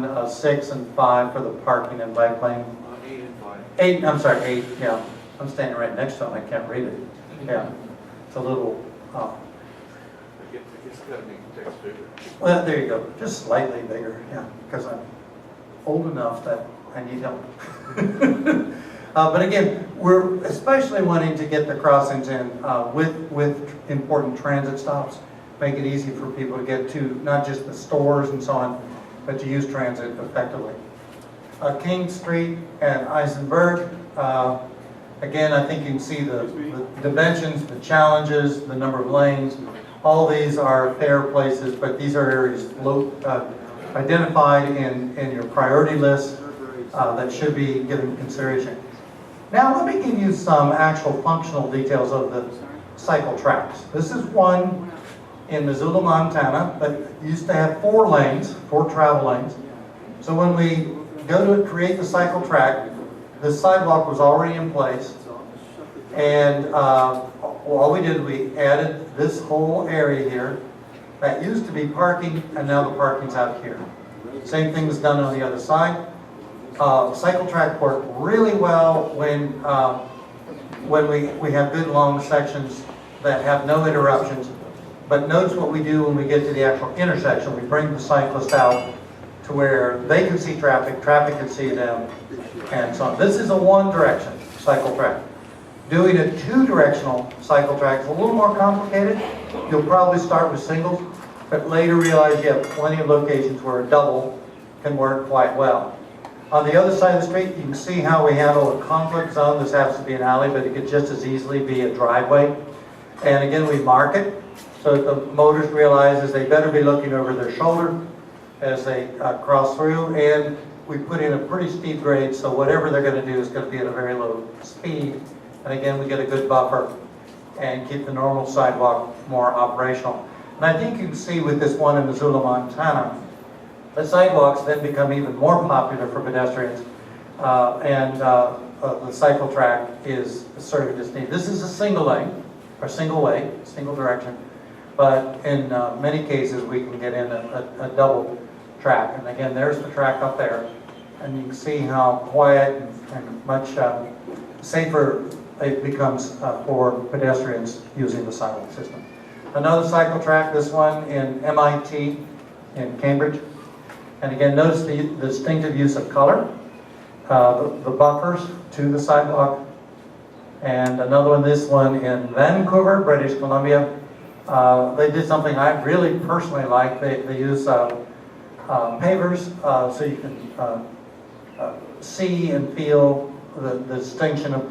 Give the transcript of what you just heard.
6 and 5 for the parking and bike lane. 8 and 5. 8, I'm sorry, 8, yeah. I'm standing right next to him, I can't read it. Yeah, it's a little, I guess it's got to be text bigger. well, there you go, just slightly bigger, yeah, because I'm old enough that I need help. But again, we're especially wanting to get the crossings in with important transit stops, make it easy for people to get to not just the stores and so on, but to use transit effectively. King Street and Eisenberg, again, I think you can see the dimensions, the challenges, the number of lanes. All these are fair places, but these are areas identified in your priority list that should be given consideration. Now let me give you some actual functional details of the cycle tracks. This is one in Missoula, Montana, that used to have 4 lanes, 4 travel lanes. So when we go to create the cycle track, the sidewalk was already in place, and all we did, we added this whole area here that used to be parking, and now the parking's out here. Same thing was done on the other side. Cycle track worked really well when we have good long sections that have no interruptions. But notice what we do when we get to the actual intersection. We bring the cyclist out to where they can see traffic, traffic can see them, and so on. This is a one-direction cycle track. Doing a 2-directional cycle track is a little more complicated. You'll probably start with singles, but later realize you have plenty of locations where a double can work quite well. On the other side of the street, you can see how we handle a conflict zone. This happens to be an alley, but it could just as easily be a driveway. And again, we mark it so that the motorist realizes they better be looking over their shoulder as they cross through. And we put in a pretty steep grade, so whatever they're going to do is going to be at a very low speed. And again, we get a good buffer and keep the normal sidewalk more operational. And I think you can see with this one in Missoula, Montana, the sidewalks then become even more popular for pedestrians, and the cycle track is serving its need. This is a single lane, or single way, single direction, but in many cases we can get in a double track. And again, there's the track up there, and you can see how quiet and much safer it becomes for pedestrians using the sidewalk system. Another cycle track, this one in MIT in Cambridge. And again, notice the distinctive use of color, the buffers to the sidewalk. And another one, this one in Vancouver, British Columbia. They did something I really personally like. They use pavers so you can see and feel the distinction of